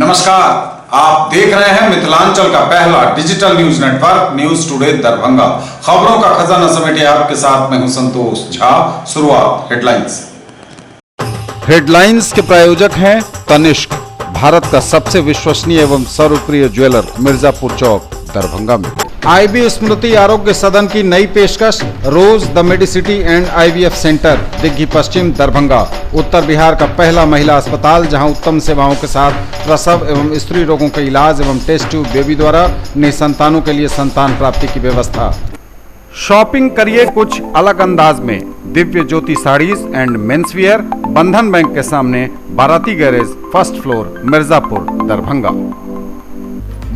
नमस्कार, आप देख रहे हैं मिथिलांचल का पहला digital news network news today Darbhanga. खबरों का खजाना समेटे आपके साथ मैं हूं संतोष झा। शुरुआत हेडलाइंस। हेडलाइंस के प्रायोजक हैं तनिष्क, भारत का सबसे विश्वसनीय एवं सर्वप्रिय ज्वेलर, मिर्जापुर चौक, दरभंगा में। आईबी स्मृति आरोग्य सदन की नई पेशकश, Rose the Medicity and IVF centre, Digghi Pashchim, Darbhanga. उत्तर बिहार का पहला महिला अस्पताल जहां उत्तम सेवाओं के साथ प्रसव एवं स्त्री रोगों के इलाज एवं टेस्ट ट्यूब बेबी द्वारा निसंतानों के लिए संतान प्राप्ति की व्यवस्था। शॉपिंग करिए कुछ अलग अंदाज में, दिव्य ज्योति साड़ीज एंड मेंसवियर, बंधन बैंक के सामने, बाराती garage, first floor, Mirzapur, Darbhanga.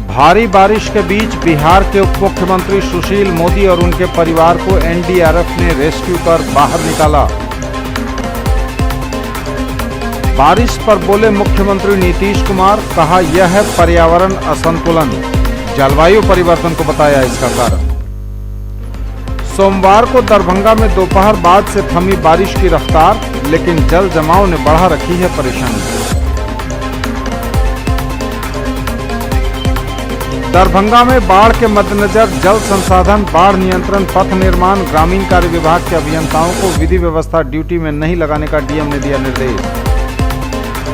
भारी बारिश के बीच बिहार के उप मुख्यमंत्री सुशील मोदी और उनके परिवार को एनडीआरएफ ने रेस्क्यू कर बाहर निकाला। बारिश पर बोले मुख्यमंत्री नीतीश कुमार, कहा यह है पर्यावरण असंतुलन, जलवायु परिवर्तन को बताया इसका कारण। सोमवार को दरभंगा में दोपहर बाद से थमी बारिश की रफ्तार, लेकिन जल जमाव ने बढ़ा रखी है परेशानी। दरभंगा में बाढ़ के मद्देनजर जल संसाधन, बाढ़ नियंत्रण, पथ निर्माण, ग्रामीण कार्य विभाग के अभियंताओं को विधि व्यवस्था ड्यूटी में नहीं लगाने का डीएम ने दिया निर्देश।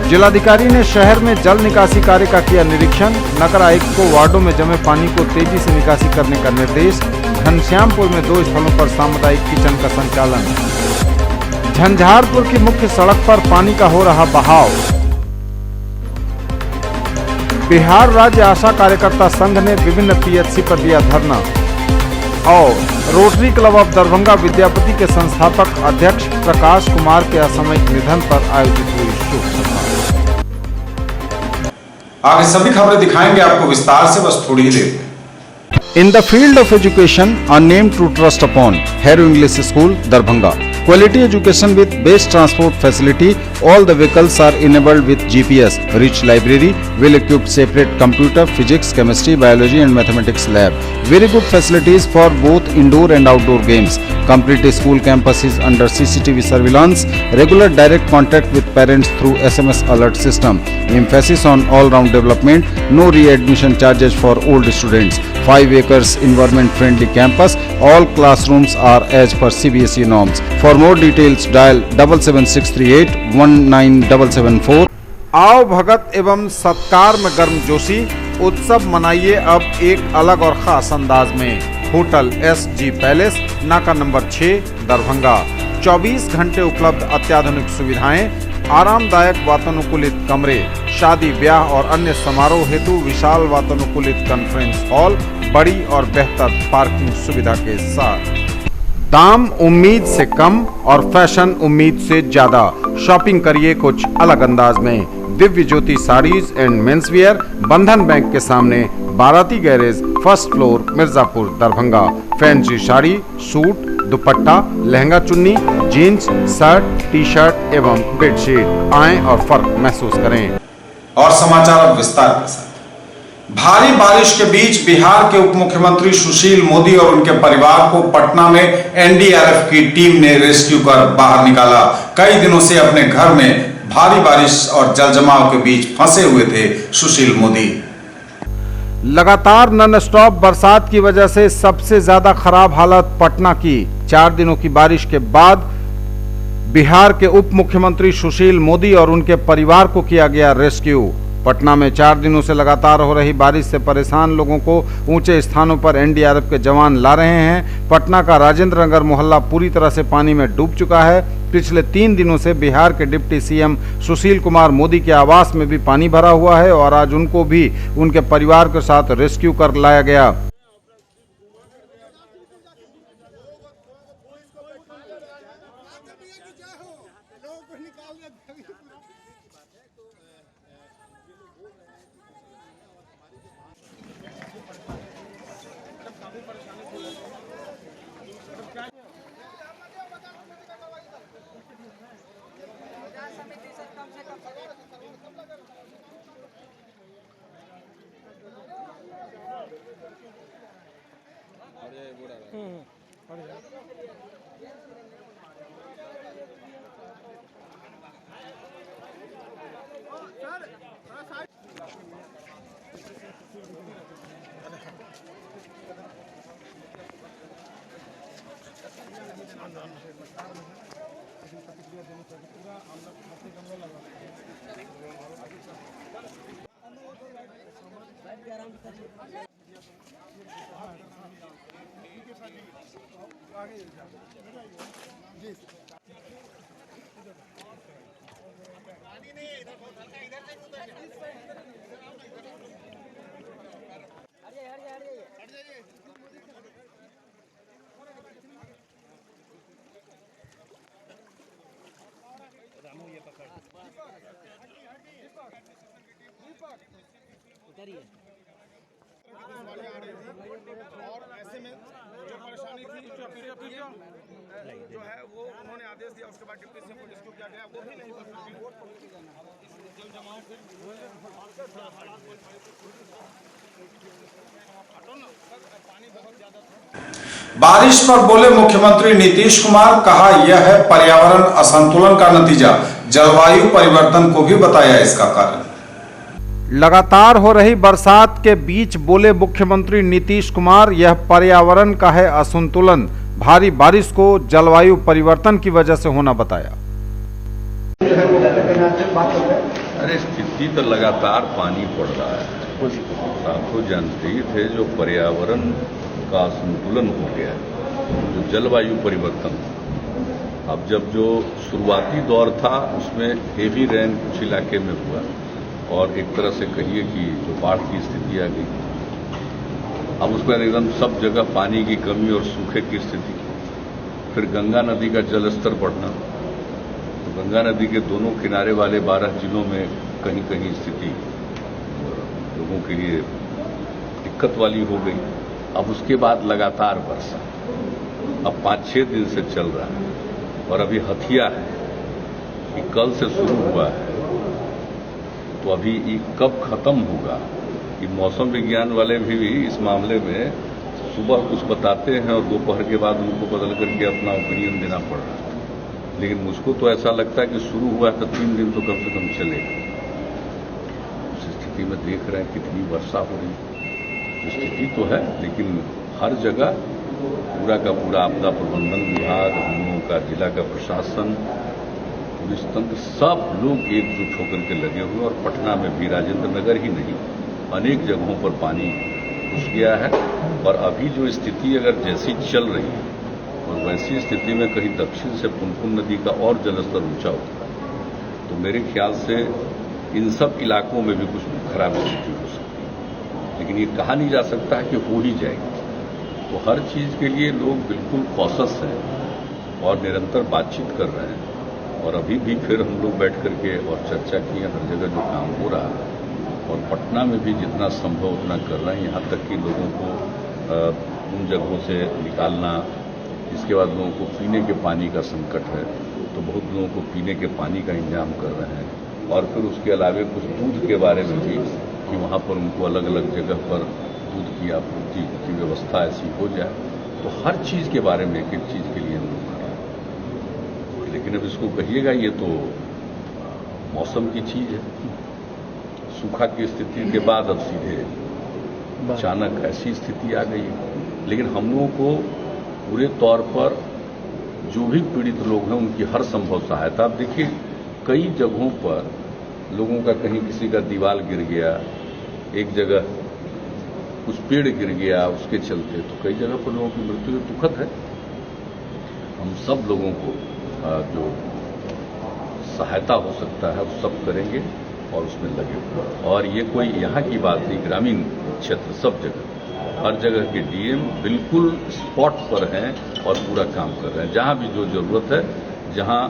जिलाधिकारी ने शहर में जल निकासी कार्य का किया निरीक्षण, नगर आयुक्त को वार्डों में जमे पानी को तेजी से निकासी करने का निर्देश। घनश्यामपुर में 2 स्थलों पर सामुदायिक किचन का संचालन। झंझारपुर की मुख्य सड़क पर पानी का हो रहा बहाव। बिहार राज्य आशा कार्यकर्ता संघ ने विभिन्न पीएचसी पर दिया धरना। और rotary club of Darbhanga Vidyapati के संस्थापक अध्यक्ष प्रकाश कुमार के असामयिक निधन पर आयोजित हुई शोक सभा। आगे सभी खबरें दिखाएंगे आपको विस्तार से, बस थोड़ी ही देर में। In the field of education, a name to trust upon, Harrow English School, Darbhanga. Quality education with best transport facility. All the vehicles are enabled with GPS. Rich library, well-equipped separate computer, physics, chemistry, biology and mathematics lab. Very good facilities for both indoor and outdoor games. Complete school campus is under CCTV surveillance. Regular direct contact with parents through SMS alert system. Emphasis on all-round development. No readmission charges for old students. 5 acres environment friendly campus. All classrooms are as per CBSE norms. For more details dial 77638 19774। आओ भगत एवं सत्कार में गर्मजोशी, उत्सव मनाइए अब एक अलग और खास अंदाज में। होटल SG पैलेस, नाका नंबर 6, दरभंगा। 24 घंटे उपलब्ध अत्याधुनिक सुविधाएं, आरामदायक वातानुकूलित कमरे, शादी ब्याह और अन्य समारोह हेतु विशाल वातानुकूलित कॉन्फ्रेंस हॉल, बड़ी और बेहतर पार्किंग सुविधा के साथ। दाम उम्मीद से कम और फैशन उम्मीद से ज्यादा। शॉपिंग करिए कुछ अलग अंदाज में। दिव्य ज्योति साड़ीज एंड मेंसवियर, बंधन बैंक के सामने, बाराती garage, first floor, Mirzapur, Darbhanga. Fancy sari, suit, दुपट्टा, लहंगा चुन्नी, जीन्स, शर्ट, टी शर्ट एवं बेडशीट। आएं और फर्क महसूस करें। और समाचार अब विस्तार के साथ। भारी बारिश के बीच बिहार के उप मुख्यमंत्री सुशील मोदी और उनके परिवार को पटना में एनडीआरएफ की टीम ने रेस्क्यू कर बाहर निकाला। कई दिनों से अपने घर में भारी बारिश और जलजमाव के बीच फंसे हुए थे सुशील मोदी। लगातार नॉन स्टॉप बरसात की वजह से सबसे ज्यादा खराब हालत पटना की। 4 दिनों की बारिश के बाद बिहार के उप मुख्यमंत्री सुशील मोदी और उनके परिवार को किया गया रेस्क्यू। पटना में 4 दिनों से लगातार हो रही बारिश से परेशान लोगों को ऊंचे स्थानों पर एनडीआरएफ के जवान ला रहे हैं। पटना का राजेंद्र नगर मोहल्ला पूरी तरह से पानी में डूब चुका है। पिछले 3 दिनों से बिहार के डिप्टी सीएम सुशील कुमार मोदी के आवास में भी पानी भरा हुआ है और आज उनको भी उनके परिवार के साथ रेस्क्यू कर लाया गया। और ऐसे में जो परेशानी थी जो है वो उन्होंने आदेश दिया, उसके बाद डिप्टी सीएम को रेस्क्यू किया गया, वो भी नहीं कर सके। जल जमाव फिर हटो ना, पानी बहुत ज्यादा था। बारिश पर बोले मुख्यमंत्री नीतीश कुमार, कहा यह है पर्यावरण असंतुलन का नतीजा, जलवायु परिवर्तन को भी बताया इसका कारण। लगातार हो रही बरसात के बीच बोले मुख्यमंत्री नीतीश कुमार, यह पर्यावरण का है असंतुलन, भारी बारिश को जलवायु परिवर्तन की वजह से होना बताया। अरे स्थिति तो लगातार पानी पड़ रहा है, आप तो जानते ही थे। जो पर्यावरण का असंतुलन हो गया, जो जलवायु परिवर्तन, अब जब जो शुरुआती दौर था उसमें हेवी रेन कुछ इलाके में हुआ और एक तरह से कहिए कि जो बाढ़ की स्थिति आ गई। अब उसके बाद एकदम सब जगह पानी की कमी और सूखे की स्थिति। फिर गंगा नदी का जलस्तर बढ़ना, तो गंगा नदी के दोनों किनारे वाले 12 जिलों में कहीं कहीं स्थिति लोगों के लिए दिक्कत वाली हो गई। अब उसके बाद लगातार वर्षा, अब 5-6 दिन से चल रहा है और अभी हथिया है कि कल से शुरू हुआ है, तो अभी ये कब खत्म होगा, कि मौसम विज्ञान वाले भी इस मामले में सुबह कुछ बताते हैं और दोपहर के बाद उनको बदल करके अपना ओपिनियन देना पड़ रहा है। लेकिन मुझको तो ऐसा लगता है कि शुरू हुआ तो 3 दिन तो कम से कम चलेगा। उस स्थिति में देख रहे हैं कितनी वर्षा हो रही है। स्थिति तो है, लेकिन हर जगह पूरा का पूरा आपदा प्रबंधन विभाग, हम लोगों का जिला का प्रशासन, पुलिस तंत्र, सब लोग एकजुट होकर के लगे हुए। और पटना में भी, राजेंद्र नगर ही नहीं, अनेक जगहों पर पानी घुस गया है। और अभी जो स्थिति अगर जैसी चल रही है और वैसी स्थिति में कहीं दक्षिण से पुनपुन नदी का और जलस्तर ऊंचा होता है, तो मेरे ख्याल से इन सब इलाकों में भी कुछ खराब स्थिति हो सकती है। लेकिन ये कहा नहीं जा सकता है कि हो ही जाएगी। तो हर चीज के लिए लोग बिल्कुल कॉशस हैं और निरंतर बातचीत कर रहे हैं। और अभी भी फिर हम लोग बैठ करके और चर्चा किए, हर जगह जो काम हो रहा है और पटना में भी जितना संभव उतना कर रहे हैं। यहाँ तक कि लोगों को उन जगहों से निकालना, इसके बाद लोगों को पीने के पानी का संकट है, तो बहुत लोगों को पीने के पानी का इंतजाम कर रहे हैं। और फिर उसके अलावा कुछ दूध के बारे में भी कि वहाँ पर उनको अलग अलग जगह पर दूध की आपूर्ति की व्यवस्था ऐसी हो जाए। तो हर चीज़ के बारे में, एक एक चीज़ के लिए हम लोग कर रहे हैं। लेकिन अब इसको कहिएगा ये तो मौसम की चीज़ है। सूखा की स्थिति के बाद अब सीधे अचानक ऐसी स्थिति आ गई है। लेकिन हम लोगों को पूरे तौर पर जो भी पीड़ित लोग हैं उनकी हर संभव सहायता। आप देखिए कई जगहों पर लोगों का, कहीं किसी का दीवार गिर गया, एक जगह कुछ पेड़ गिर गया, उसके चलते तो कई जगह पर लोगों की मृत्यु दुखद है। हम सब लोगों को जो सहायता हो सकता है वो सब करेंगे और उसमें लगे हुए। और ये कोई यहाँ की बात नहीं, ग्रामीण क्षेत्र सब जगह, हर जगह के डीएम बिल्कुल स्पॉट पर हैं और पूरा काम कर रहे हैं। जहाँ भी जो जरूरत है, जहाँ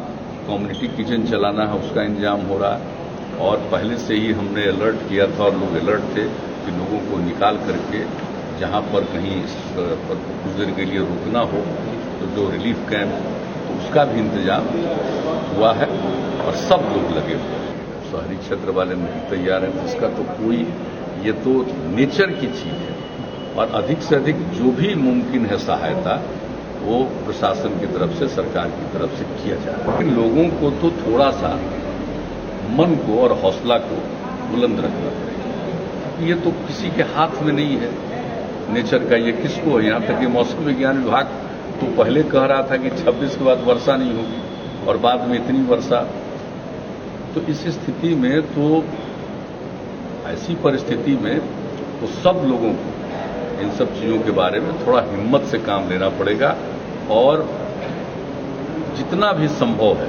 कम्युनिटी किचन चलाना है उसका इंतजाम हो रहा है। और पहले से ही हमने अलर्ट किया था और लोग अलर्ट थे कि लोगों को निकाल करके जहाँ पर कहीं कुछ देर के लिए रुकना हो तो जो रिलीफ कैंप, तो उसका भी इंतजाम हुआ है और सब लोग लगे हुए हैं। शहरी क्षेत्र वाले नहीं तैयार हैं, इसका तो कोई, ये तो नेचर की चीज है। और अधिक से अधिक जो भी मुमकिन है सहायता वो प्रशासन की तरफ से, सरकार की तरफ से किया जा रहा है। लोगों को तो थोड़ा सा मन को और हौसला को बुलंद रखना पड़ेगा। ये तो किसी के हाथ में नहीं है नेचर का, ये किसको है। यहाँ तक कि मौसम विज्ञान विभाग तो पहले कह रहा था कि 26 के बाद वर्षा नहीं होगी और बाद में इतनी वर्षा। तो इस स्थिति में तो ऐसी परिस्थिति में तो सब लोगों को इन सब चीज़ों के बारे में थोड़ा हिम्मत से काम लेना पड़ेगा और जितना भी संभव है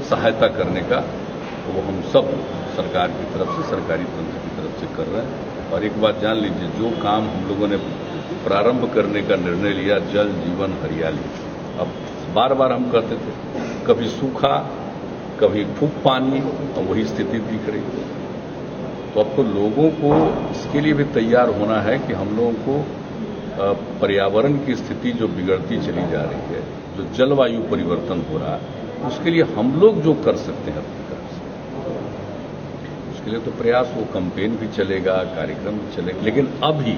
सहायता करने का तो वो हम सब सरकार की तरफ से, सरकारी तंत्र की तरफ से कर रहे हैं। और एक बात जान लीजिए, जो काम हम लोगों ने प्रारंभ करने का निर्णय लिया, जल जीवन हरियाली, अब बार बार हम कहते थे कभी सूखा कभी खूब पानी, और वही स्थिति दिख रही है। तो अब तो लोगों को इसके लिए भी तैयार होना है कि हम लोगों को पर्यावरण की स्थिति जो बिगड़ती चली जा रही है, जो जलवायु परिवर्तन हो रहा है, उसके लिए हम लोग जो कर सकते हैं अपनी तरफ से, उसके लिए तो प्रयास, वो कैंपेन भी चलेगा, कार्यक्रम भी चलेगा। लेकिन अभी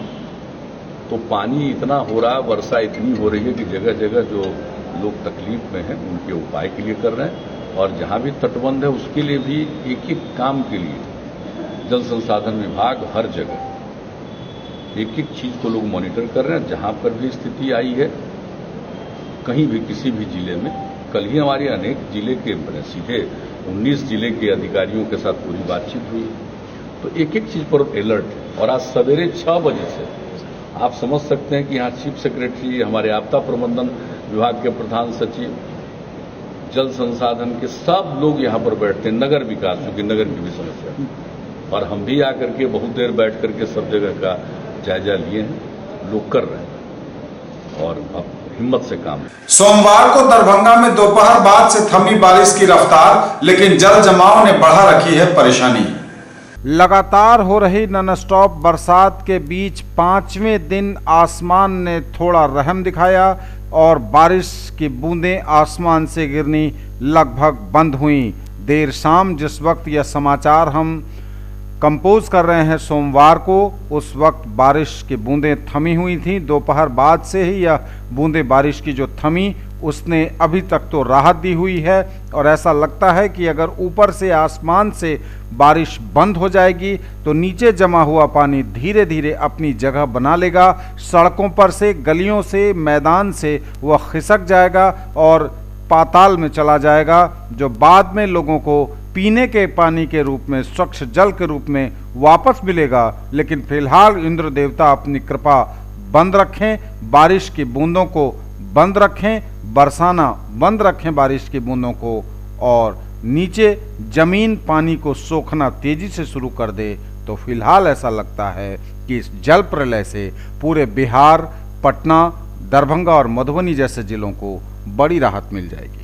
तो पानी इतना हो रहा है, वर्षा इतनी हो रही है कि जगह जगह जो लोग तकलीफ में हैं उनके उपाय के लिए कर रहे हैं, और जहां भी तटबंध है उसके लिए भी एक एक काम के लिए जल संसाधन विभाग हर जगह एक एक चीज को लोग मॉनिटर कर रहे हैं। जहां पर भी स्थिति आई है कहीं भी किसी भी जिले में, कल ही हमारे अनेक जिले के सीधे 19 जिले के अधिकारियों के साथ पूरी बातचीत हुई, तो एक एक चीज पर अलर्ट है। और आज सवेरे 6 बजे से आप समझ सकते हैं कि यहाँ चीफ सेक्रेटरी, हमारे आपदा प्रबंधन विभाग के प्रधान सचिव, जल संसाधन के सब लोग यहाँ पर बैठते हैं, नगर विकास, क्योंकि नगर की भी समस्या, और हम भी आकर के बहुत देर बैठ करके सब जगह का जायजा लिए हैं। लोग कर रहे हैं और अब हिम्मत से काम। सोमवार को दरभंगा में दोपहर बाद से थमी बारिश की रफ्तार, लेकिन जल जमाव ने बढ़ा रखी है परेशानी। लगातार हो रही नॉनस्टॉप बरसात के बीच 5वें दिन आसमान ने थोड़ा रहम दिखाया और बारिश की बूंदें आसमान से गिरनी लगभग बंद हुई। देर शाम जिस वक्त यह समाचार हम कंपोज कर रहे हैं सोमवार को, उस वक्त बारिश की बूंदें थमी हुई थीं। दोपहर बाद से ही यह बूंदें बारिश की जो थमी, उसने अभी तक तो राहत दी हुई है और ऐसा लगता है कि अगर ऊपर से आसमान से बारिश बंद हो जाएगी तो नीचे जमा हुआ पानी धीरे धीरे अपनी जगह बना लेगा। सड़कों पर से, गलियों से, मैदान से वह खिसक जाएगा और पाताल में चला जाएगा, जो बाद में लोगों को पीने के पानी के रूप में, स्वच्छ जल के रूप में वापस मिलेगा। लेकिन फिलहाल इंद्र देवता अपनी कृपा बंद रखें, बारिश की बूंदों को बंद रखें, बरसाना बंद रखें बारिश की बूंदों को, और नीचे जमीन पानी को सोखना तेजी से शुरू कर दे। तो फिलहाल ऐसा लगता है कि इस जल प्रलय से पूरे बिहार, पटना, दरभंगा और मधुबनी जैसे जिलों को बड़ी राहत मिल जाएगी।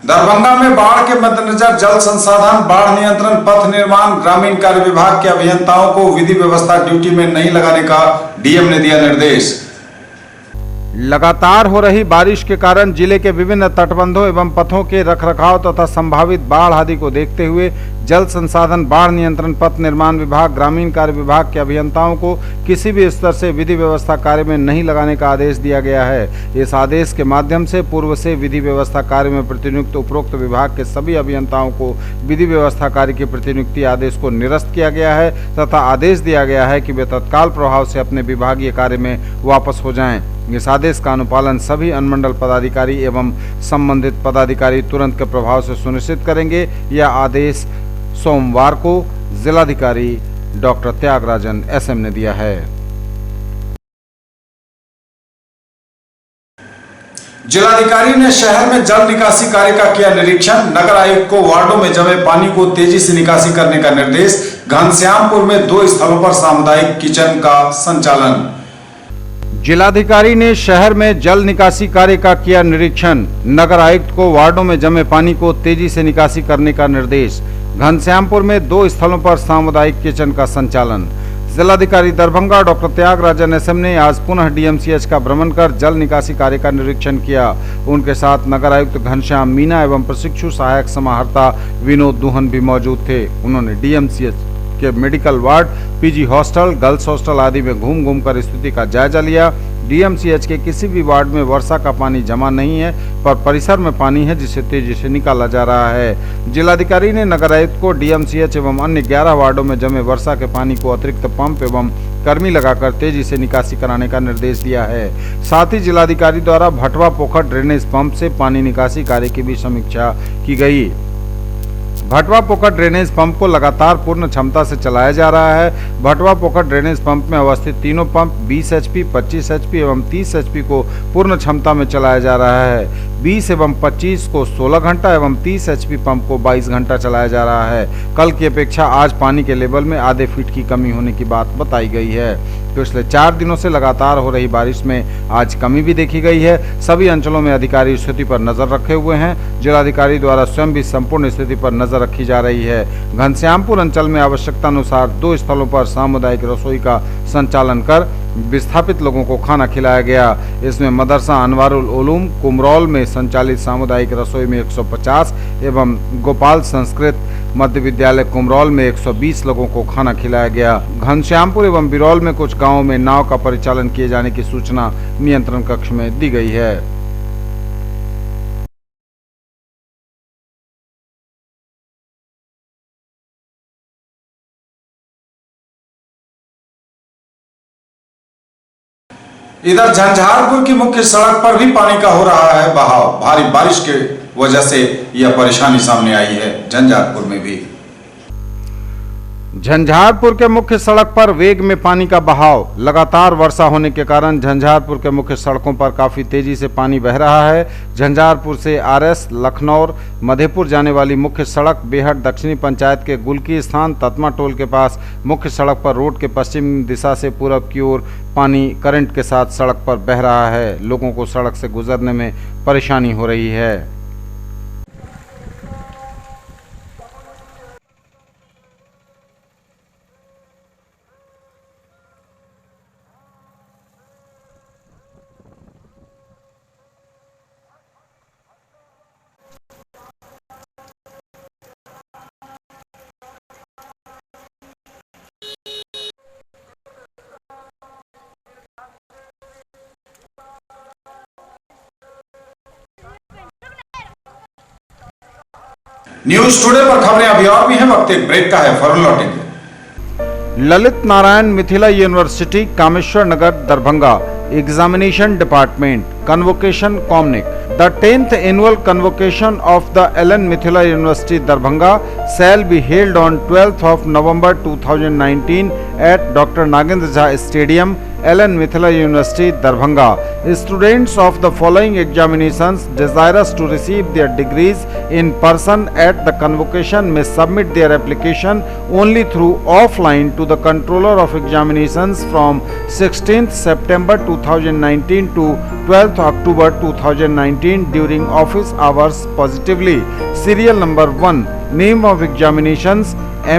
दरभंगा में बाढ़ के मद्देनजर जल संसाधन, बाढ़ नियंत्रण, पथ निर्माण, ग्रामीण कार्य विभाग के अभियंताओं को विधि व्यवस्था ड्यूटी में नहीं लगाने का डीएम ने दिया निर्देश। लगातार हो रही बारिश के कारण जिले के विभिन्न तटबंधों एवं पथों के रखरखाव तथा संभावित बाढ़ आदि को देखते हुए जल संसाधन, बाढ़ नियंत्रण, पथ निर्माण विभाग, ग्रामीण कार्य विभाग के अभियंताओं को किसी भी स्तर से विधि व्यवस्था कार्य में नहीं लगाने का आदेश दिया गया है। इस आदेश के माध्यम से पूर्व से विधि व्यवस्था कार्य में प्रतिनियुक्त उपरोक्त विभाग के सभी अभियंताओं को विधि व्यवस्था कार्य की प्रतिनियुक्ति आदेश को निरस्त किया गया है तथा आदेश दिया गया है कि वे तत्काल प्रभाव से अपने विभागीय कार्य में वापस हो जाएं। इस आदेश का अनुपालन सभी अनुमंडल पदाधिकारी एवं संबंधित पदाधिकारी तुरंत के प्रभाव से सुनिश्चित करेंगे। यह आदेश सोमवार को जिलाधिकारी डॉक्टर त्यागराजन एसएम ने दिया है। जिलाधिकारी ने शहर में जल निकासी कार्य का किया निरीक्षण। नगर आयुक्त को वार्डों में जमे पानी को तेजी से निकासी करने का निर्देश। घनश्यामपुर में 2 स्थलों पर सामुदायिक किचन का संचालन। जिलाधिकारी ने शहर में जल निकासी कार्य का किया निरीक्षण। नगर आयुक्त को वार्डों में जमे पानी को तेजी से निकासी करने का निर्देश। घनश्यामपुर में 2 स्थलों पर सामुदायिक किचन का संचालन। जिलाधिकारी दरभंगा डॉक्टर त्यागराजन एसएम ने आज पुनः डीएमसीएच का भ्रमण कर जल निकासी कार्य का निरीक्षण किया। उनके साथ नगर आयुक्त घनश्याम मीणा एवं प्रशिक्षु सहायक समाहर्ता विनोद दुहन भी मौजूद थे। उन्होंने डीएमसीएच के medical ward, PG hostel, girls hostel आदि में घूम कर स्थिति का जायजा लिया। डीएमसीएच के किसी भी वार्ड में वर्षा का पानी जमा नहीं है, पर परिसर में पानी है जिसे तेजी से निकाला जा रहा है। जिलाधिकारी ने नगर आयुक्त को डीएमसीएच एवं अन्य 11 वार्डों में जमे वर्षा के पानी को अतिरिक्त पंप एवं कर्मी लगाकर तेजी से निकासी कराने का निर्देश दिया है। साथ ही जिलाधिकारी द्वारा भटवा पोखर ड्रेनेज पंप से पानी निकासी कार्य की भी समीक्षा की गई। भटवा पोखर ड्रेनेज पंप को लगातार पूर्ण क्षमता से चलाया जा रहा है। भटवा पोखर ड्रेनेज पंप में अवस्थित तीनों पंप 20 एचपी, 25 एचपी एवं 30 एचपी को पूर्ण क्षमता में चलाया जा रहा है। 20 एवं 25 को 16 घंटा एवं 30 एचपी पंप को 22 घंटा चलाया जा रहा है। कल की अपेक्षा आज पानी के लेवल में आधे फीट की कमी होने की बात बताई गई है। पिछले 4 दिनों से लगातार हो रही बारिश में आज कमी भी देखी गई है। सभी अंचलों में अधिकारी स्थिति पर नजर रखे हुए हैं। जिलाधिकारी द्वारा स्वयं भी संपूर्ण स्थिति पर नजर रखी जा रही है। घनश्यामपुर अंचल में आवश्यकता अनुसार 2 स्थलों पर सामुदायिक रसोई का संचालन कर विस्थापित लोगों को खाना खिलाया गया। इसमें मदरसा अनवारुल उलूम कुमरौल में संचालित सामुदायिक रसोई में 150 एवं गोपाल संस्कृत मध्य विद्यालय कुमरौल में 120 लोगों को खाना खिलाया गया। घनश्यामपुर एवं बिरौल में कुछ गांवों में नाव का परिचालन किए जाने की सूचना नियंत्रण कक्ष में दी गई है। इधर झंझारपुर की मुख्य सड़क पर भी पानी का हो रहा है बहाव। भारी बारिश के वजह से यह परेशानी सामने आई है। झंझारपुर में भी झंझारपुर के मुख्य सड़क पर वेग में पानी का बहाव। लगातार वर्षा होने के कारण झंझारपुर के मुख्य सड़कों पर काफी तेजी से पानी बह रहा है। झंझारपुर से आरएस, लखनौर, मधेपुर जाने वाली मुख्य सड़क बेहट दक्षिणी पंचायत के गुलकी स्थान ततमा टोल के पास मुख्य सड़क पर रोड के पश्चिम दिशा से पूरब की ओर पानी करंट के साथ सड़क पर बह रहा है। लोगों को सड़क से गुजरने में परेशानी हो रही है। न्यूज टुडे पर खबरें अभी और भी हैं, वक्त एक ब्रेक का है, फौरन लौटेंगे। Lalit Narayan Mithila university Kameshwar Nagar Darbhanga examination department convocation Comnic. The 10th annual convocation of the Ellen Mithila University Darbhanga shall be held on 12th of November 2019 at Dr. Nagendra Jha Stadium, Ellen Mithila University Darbhanga. Students of the following examinations desirous to receive their degrees in person at the convocation may submit their application only through offline to the Controller of Examinations from 16th September 2019 to 12th October 2019 during office hours positively. Serial number 1, name of examinations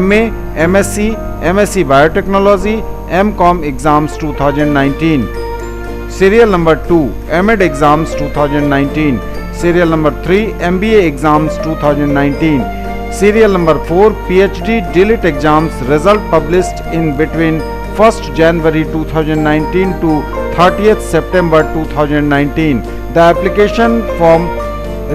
MA, MSc, MSc Biotechnology, MCom exams 2019. Serial number 2, MEd exams 2019. Serial number 3, MBA exams 2019. Serial number 4, PhD DLIT exams result published in between 1st January 2019 to 30th September 2019. The application form,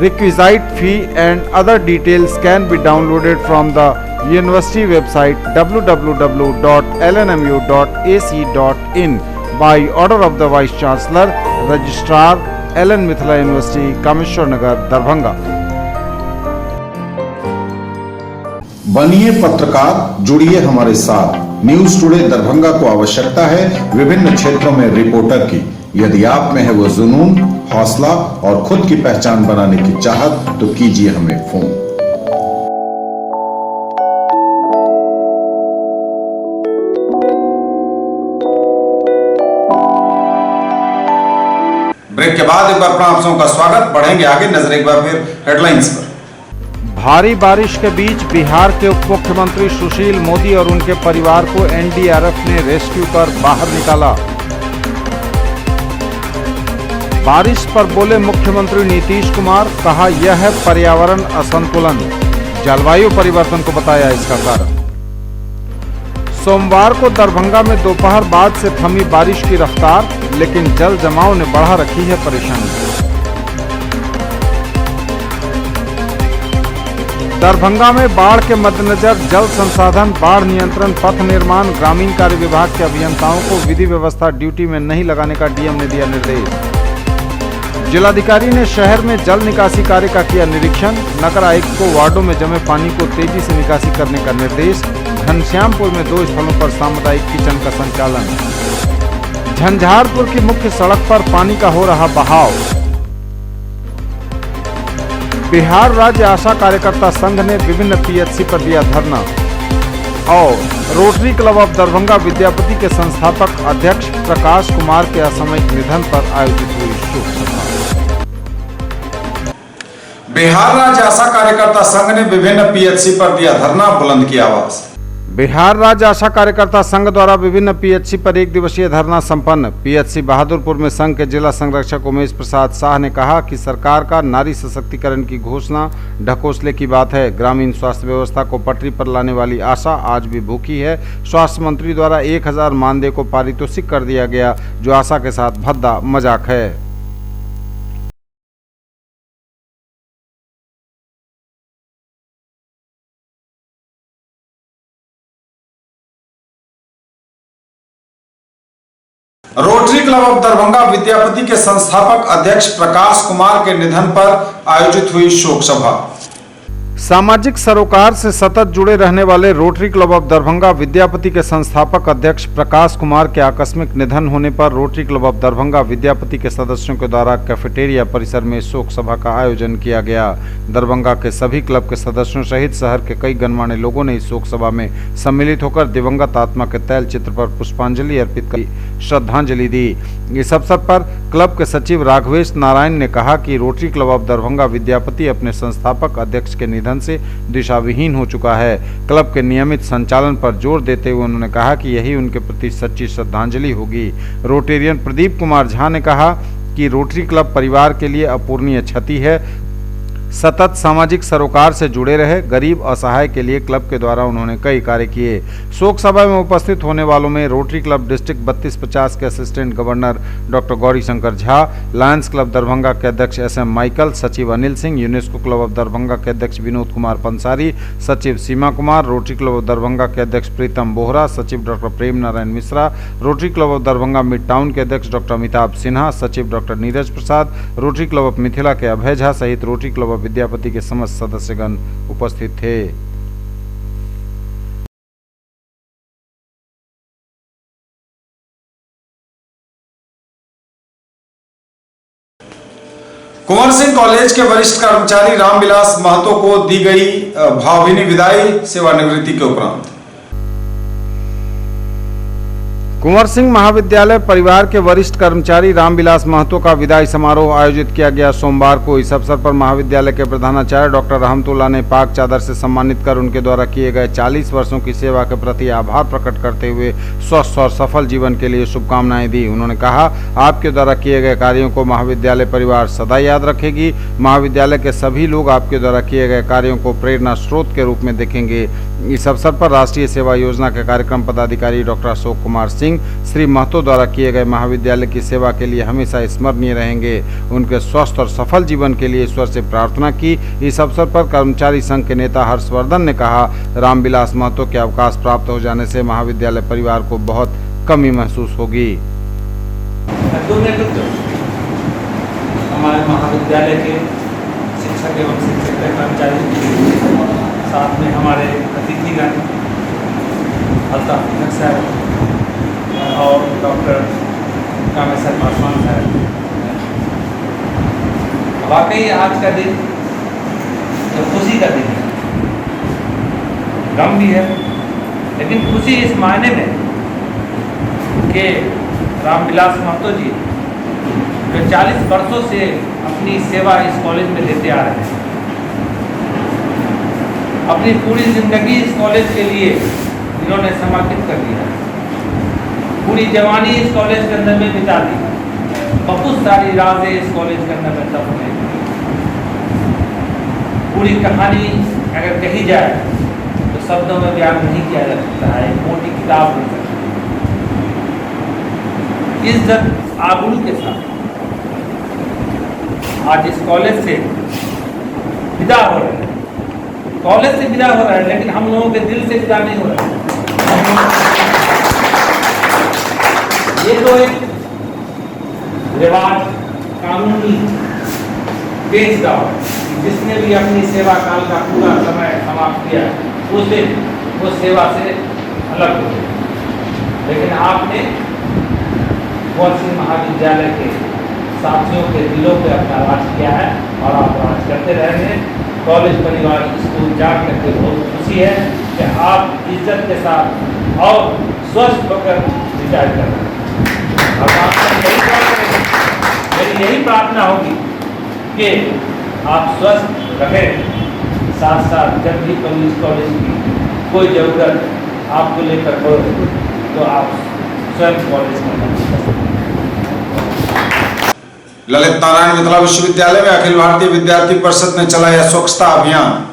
requisite fee and other details can be downloaded from the university website www.lnmu.ac.in by order of the Vice Chancellor, Registrar, LN Mithila University, Kameshwar Nagar, Darbhanga. बनिए पत्रकार, जुड़िए हमारे साथ। News today Darbhanga को आवश्यकता है विभिन्न क्षेत्रों में रिपोर्टर की। यदि आप में है वो जुनून, हौसला और खुद की पहचान बनाने की चाहत तो कीजिए हमें फोन। ब्रेक के बाद एक बार पुनः आप सबों का स्वागत। बढ़ेंगे आगे, नजर एक बार फिर हेडलाइंस पर। भारी बारिश के बीच बिहार के उप मुख्यमंत्री सुशील मोदी और उनके परिवार को एनडीआरएफ ने रेस्क्यू कर बाहर निकाला। बारिश पर बोले मुख्यमंत्री नीतीश कुमार, कहा यह है पर्यावरण असंतुलन, जलवायु परिवर्तन को बताया इसका कारण। सोमवार को दरभंगा में दोपहर बाद से थमी बारिश की रफ्तार, लेकिन जल जमाव ने बढ़ा रखी है परेशानी। दरभंगा में बाढ़ के मद्देनजर जल संसाधन, बाढ़ नियंत्रण, पथ निर्माण, ग्रामीण कार्य विभाग के अभियंताओं को विधि व्यवस्था ड्यूटी में नहीं लगाने का डीएम ने दिया निर्देश। जिलाधिकारी ने शहर में जल निकासी कार्य का किया निरीक्षण। नगर आयुक्त को वार्डों में जमे पानी को तेजी से निकासी करने का निर्देश। घनश्यामपुर में 2 स्थलों पर सामुदायिक किचन का संचालन। झंझारपुर की मुख्य सड़क पर पानी का हो रहा बहाव। बिहार राज्य आशा कार्यकर्ता संघ ने विभिन्न पीएचसी पर दिया धरना। और rotary club of Darbhanga Vidyapati के संस्थापक अध्यक्ष प्रकाश कुमार के असामयिक निधन पर आयोजित हुई शोक सभा। बिहार राज्य आशा कार्यकर्ता संघ ने विभिन्न पीएचसी पर दिया धरना, बुलंद की आवाज। बिहार राज्य आशा कार्यकर्ता संघ द्वारा विभिन्न पीएचसी पर 1 दिवसीय धरना संपन्न। पीएचसी बहादुरपुर में संघ के जिला संरक्षक उमेश प्रसाद शाह ने कहा कि सरकार का नारी सशक्तिकरण की घोषणा ढकोसले की बात है। ग्रामीण स्वास्थ्य व्यवस्था को पटरी पर लाने वाली आशा आज भी भूखी है। स्वास्थ्य मंत्री द्वारा 1000 मानदेय को पारितोषिक कर दिया गया, जो आशा के साथ भद्दा मजाक है। Rotary club of Darbhanga Vidyapati के संस्थापक अध्यक्ष प्रकाश कुमार के निधन पर आयोजित हुई शोक सभा। सामाजिक सरोकार से सतत जुड़े रहने वाले rotary club of Darbhanga Vidyapati के संस्थापक अध्यक्ष प्रकाश कुमार के आकस्मिक निधन होने पर rotary club of Darbhanga Vidyapati के सदस्यों के द्वारा कैफेटेरिया परिसर में शोक सभा का आयोजन किया गया। दरभंगा के सभी क्लब के सदस्यों सहित शहर के कई गणमान्य लोगों ने इस शोक सभा में सम्मिलित होकर दिवंगत आत्मा के तैल चित्र पर पुष्पांजलि अर्पित कर श्रद्धांजलि दी। इस अवसर पर क्लब के सचिव राघवेश नारायण ने कहा कि rotary club of Darbhanga Vidyapati अपने संस्थापक अध्यक्ष के निधन से दिशाविहीन हो चुका है। क्लब के नियमित संचालन पर जोर देते हुए उन्होंने कहा कि यही उनके प्रति सच्ची श्रद्धांजलि होगी। रोटेरियन प्रदीप कुमार झा ने कहा कि रोटरी क्लब परिवार के लिए अपूरणीय क्षति है। सतत सामाजिक सरोकार से जुड़े रहे, गरीब असहाय के लिए क्लब के द्वारा उन्होंने कई कार्य किए। शोक सभा में उपस्थित होने वालों में रोटरी क्लब डिस्ट्रिक्ट 3250 के assistant governor doctor Gauri Shankar Jha, Lions club Darbhanga के अध्यक्ष SM माइकल, सचिव Anil Singh, UNESCO club of Darbhanga के अध्यक्ष विनोद कुमार पंसारी, सचिव Seema Kumar, Rotary club of Darbhanga के अध्यक्ष प्रीतम बोहरा, सचिव doctor Prem Narayan Mishra, Rotary club of Darbhanga mid town के अध्यक्ष डॉक्टर अमिताभ सिन्हा, सचिव doctor Neeraj Prasad, Rotary club of Mithila के अभय झा सहित रोटरी क्लब ऑफ विद्यापति के समस्त सदस्यगण उपस्थित थे। कुंवर सिंह कॉलेज के वरिष्ठ कर्मचारी रामविलास महतो को दी गई भावभीनी विदाई, सेवानिवृत्ति के उपरांत। कुंवर सिंह महाविद्यालय परिवार के वरिष्ठ कर्मचारी रामविलास महतो का विदाई समारोह आयोजित किया गया सोमवार को। इस अवसर पर महाविद्यालय के प्रधानाचार्य डॉक्टर रहमतुल्लाह ने पाक चादर से सम्मानित कर उनके द्वारा किए गए 40 वर्षों की सेवा के प्रति आभार प्रकट करते हुए स्वस्थ और सफल जीवन के लिए शुभकामनाएं दी। उन्होंने कहा, आपके द्वारा किए गए कार्यों को महाविद्यालय परिवार सदा याद रखेगी। महाविद्यालय के सभी लोग आपके द्वारा किए गए कार्यों को प्रेरणा स्रोत के रूप में देखेंगे। इस अवसर पर राष्ट्रीय सेवा योजना के कार्यक्रम पदाधिकारी डॉक्टर अशोक कुमार सिंह श्री महतो द्वारा किए गए महाविद्यालय की सेवा के लिए हमेशा स्मरणीय रहेंगे। उनके स्वस्थ और सफल जीवन के लिए ईश्वर से प्रार्थना की। इस अवसर पर कर्मचारी संघ के नेता हर्षवर्धन ने कहा, रामविलास महतो के अवकाश प्राप्त हो जाने से महाविद्यालय परिवार को बहुत कमी महसूस होगी। हमारे महाविद्यालय के शिक्षक एवं शिक्षक कर्मचारी, साथ में हमारे अतिथिगण अल्ताफ साहब और डॉक्टर कामेश्वर पासवान साहब। वाकई आज का दिन तो खुशी का दिन है, गम भी है, लेकिन खुशी इस मायने में कि रामविलास महतो जी जो 40 वर्षों से अपनी सेवा इस कॉलेज में देते आ रहे हैं, अपनी पूरी जिंदगी इस कॉलेज के लिए इन्होंने समर्पित कर दिया, पूरी जवानी इस कॉलेज के अंदर में बिता दी, बहुत सारी राजें इस कॉलेज के अंदर में तब हुए। पूरी कहानी अगर कही जाए तो शब्दों में बयान नहीं किया जा सकता है, एक मोटी किताब बन सकती है। इज्जत आबरू के साथ आज इस कॉलेज से विदा हो रहे हैं, कॉलेज से विदा हो रहा है, लेकिन हम लोगों के दिल से विदा नहीं हो रहा है। ये तो एक रिवाज कानूनी पेश दाव, जिसने भी अपनी सेवा काल का पूरा समय समाप्त किया उस दिन वो सेवा से अलग हो गए। लेकिन आपने कुंवर सिंह महाविद्यालय के साथियों के दिलों पे अपना राज किया है और आप राज करते रहेंगे। कॉलेज परिवार स्कूल जान करके बहुत खुशी है कि आप इज्जत के साथ और स्वस्थ होकर रिटायर कर रहे हैं। अब आपसे मेरी यही प्रार्थना होगी कि आप स्वस्थ रहें, साथ साथ जब भी पुलिस कॉलेज की कोई ज़रूरत आपको लेकर हो तो आप स्वयं कॉलेज में। ललित नारायण मिथिला विश्वविद्यालय में अखिल भारतीय विद्यार्थी परिषद ने चलाया स्वच्छता अभियान।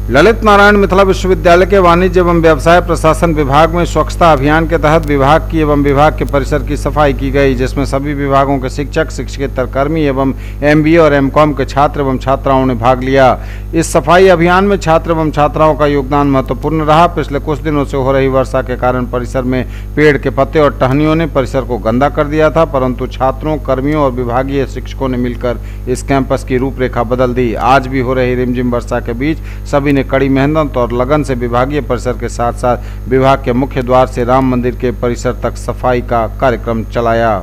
ललित नारायण मिथिला विश्वविद्यालय के वाणिज्य एवं व्यवसाय प्रशासन विभाग में स्वच्छता अभियान के तहत विभाग की एवं विभाग के परिसर की सफाई की गई, जिसमें सभी विभागों के शिक्षक, शिक्षकेतर कर्मी एवं MBA और MCOM के छात्र एवं छात्राओं ने भाग लिया। इस सफाई अभियान में छात्र एवं छात्राओं का योगदान महत्वपूर्ण रहा। पिछले कुछ दिनों से हो रही वर्षा के कारण परिसर में पेड़ के पत्ते और टहनियों ने परिसर को गंदा कर दिया था, परंतु छात्रों, कर्मियों और विभागीय शिक्षकों ने मिलकर इस कैंपस की रूपरेखा बदल दी। आज भी हो रही रिमझिम वर्षा के बीच सभी ने कड़ी मेहनत और लगन से विभागीय परिसर के साथ साथ विभाग के मुख्य द्वार से राम मंदिर के परिसर तक सफाई का कार्यक्रम चलाया।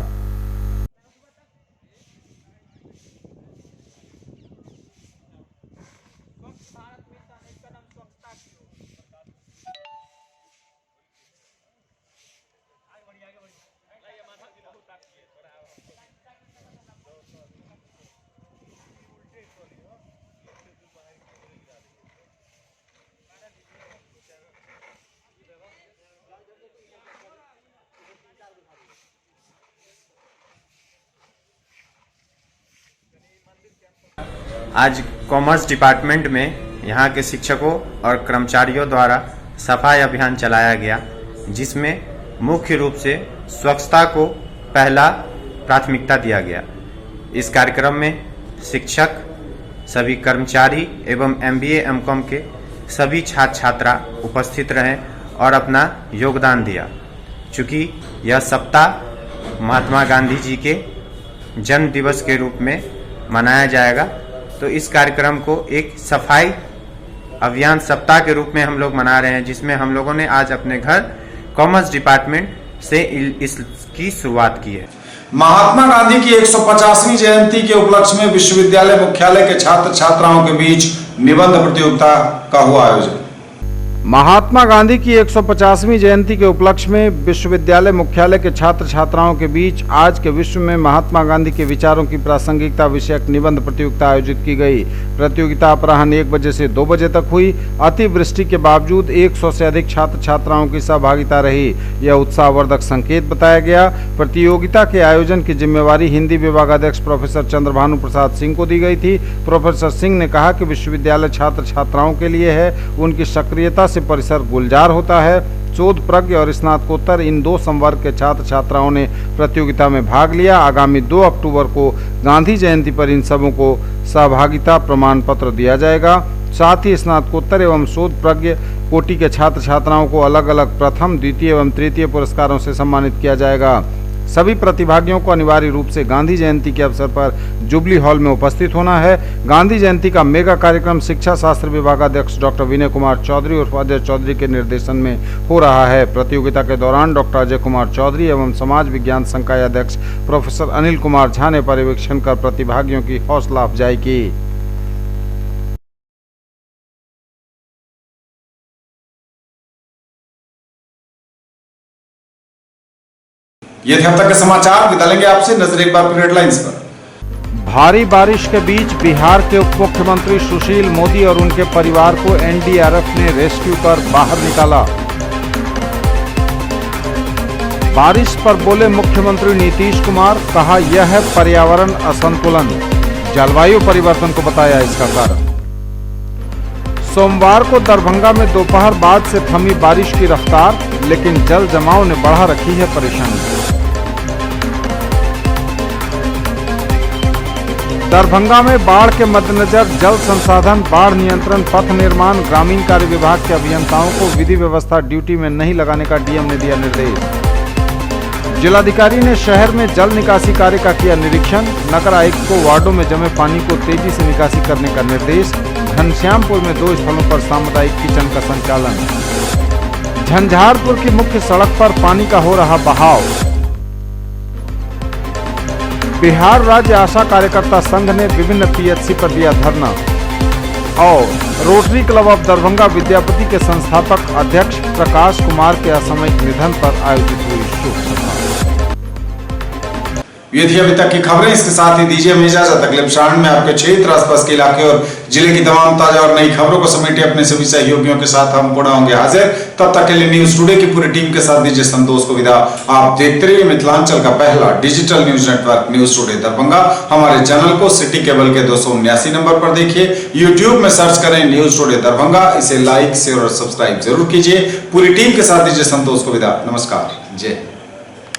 आज कॉमर्स डिपार्टमेंट में यहाँ के शिक्षकों और कर्मचारियों द्वारा सफाई अभियान चलाया गया, जिसमें मुख्य रूप से स्वच्छता को पहला प्राथमिकता दिया गया। इस कार्यक्रम में शिक्षक, सभी कर्मचारी एवं MBA MCOM के सभी छात्र छात्रा उपस्थित रहे और अपना योगदान दिया। चूँकि यह सप्ताह महात्मा गांधी जी के जन्म दिवस के रूप में मनाया जाएगा, तो इस कार्यक्रम को एक सफाई अभियान सप्ताह के रूप में हम लोग मना रहे हैं, जिसमें हम लोगों ने आज अपने घर कॉमर्स डिपार्टमेंट से इसकी शुरुआत की है। महात्मा गांधी की 150वीं जयंती के उपलक्ष्य में विश्वविद्यालय मुख्यालय के छात्र छात्राओं के बीच निबंध प्रतियोगिता का हुआ आयोजन। महात्मा गांधी की 150वीं जयंती के उपलक्ष्य में विश्वविद्यालय मुख्यालय के छात्र छात्राओं के बीच आज के विश्व में महात्मा गांधी के विचारों की प्रासंगिकता विषयक निबंध प्रतियोगिता आयोजित की गई। प्रतियोगिता अपराह्न 1 बजे से 2 बजे तक हुई। अतिवृष्टि के बावजूद 100 से अधिक छात्र छात्राओं की सहभागिता रही। यह उत्साहवर्धक संकेत बताया गया। प्रतियोगिता के आयोजन की जिम्मेवारी हिंदी विभागाध्यक्ष प्रोफेसर चंद्रभानु प्रसाद सिंह को दी गई थी। प्रोफेसर सिंह ने कहा कि विश्वविद्यालय छात्र छात्राओं के लिए है, उनकी सक्रियता से परिसर गुलजार होता है। शोध प्रज्ञ और स्नातकोत्तर इन 2 संवर्ग के छात्र छात्राओं ने प्रतियोगिता में भाग लिया। आगामी 2 अक्टूबर को गांधी जयंती पर इन सबों को सहभागिता प्रमाण पत्र दिया जाएगा। साथ ही स्नातकोत्तर एवं शोध प्रज्ञ कोटि के छात्र छात्राओं को अलग अलग प्रथम, द्वितीय एवं तृतीय पुरस्कारों से सम्मानित किया जाएगा। सभी प्रतिभागियों को अनिवार्य रूप से गांधी जयंती के अवसर पर जुबली हॉल में उपस्थित होना है। गांधी जयंती का मेगा कार्यक्रम शिक्षा शास्त्र विभागाध्यक्ष डॉक्टर विनय कुमार चौधरी और अजय चौधरी के निर्देशन में हो रहा है। प्रतियोगिता के दौरान डॉक्टर अजय कुमार चौधरी एवं समाज विज्ञान संकाय अध्यक्ष प्रोफेसर अनिल कुमार झा ने पर्यवेक्षण कर प्रतिभागियों की हौसला अफजाई की। ये थे अब तक के समाचार। विदा लेंगे आपसे, नजर एक बार फिर हेडलाइंस पर। भारी बारिश के बीच बिहार के उप मुख्यमंत्री सुशील मोदी और उनके परिवार को एनडीआरएफ ने रेस्क्यू कर बाहर निकाला। बारिश पर बोले मुख्यमंत्री नीतीश कुमार, कहा यह है पर्यावरण असंतुलन। जलवायु परिवर्तन को बताया इसका कारण। सोमवार को दरभंगा में दोपहर बाद से थमी बारिश की रफ्तार, लेकिन जल जमाव ने बढ़ा रखी है परेशानी। दरभंगा में बाढ़ के मद्देनजर जल संसाधन, बाढ़ नियंत्रण, पथ निर्माण, ग्रामीण कार्य विभाग के अभियंताओं को विधि व्यवस्था ड्यूटी में नहीं लगाने का डीएम ने दिया निर्देश। जिलाधिकारी ने शहर में जल निकासी कार्य का किया निरीक्षण। नगर आयुक्त को वार्डों में जमे पानी को तेजी से निकासी करने का निर्देश। घनश्यामपुर में 2 स्थलों पर सामुदायिक किचन का संचालन। झंझारपुर की मुख्य सड़क पर पानी का हो रहा बहाव। बिहार राज्य आशा कार्यकर्ता संघ ने विभिन्न पीएचसी पर दिया धरना। और rotary club of Darbhanga Vidyapati के संस्थापक अध्यक्ष प्रकाश कुमार के असामयिक निधन पर आयोजित हुई शोक सभा। ये थी अभी तक की खबरें। इसके साथ ही दीजिए हमें इजाजत। अगले प्रसारण में आपके क्षेत्र, आसपास के इलाके और जिले की तमाम ताजा और नई खबरों को समेटे अपने सभी सहयोगियों के साथ हम पुनः होंगे हाजिर। तब तक के लिए न्यूज टुडे की पूरी टीम के साथ दीजिए संतोष को विदा। आप देखते रहिए मिथिलांचल का पहला digital news network news today Darbhanga. हमारे चैनल को सिटी केबल के 279 नंबर पर देखिए। यूट्यूब में सर्च करें न्यूज टुडे दरभंगा। इसे लाइक, शेयर और सब्सक्राइब जरूर कीजिए। पूरी टीम के साथ दीजिए संतोष को विदा। नमस्कार, जय।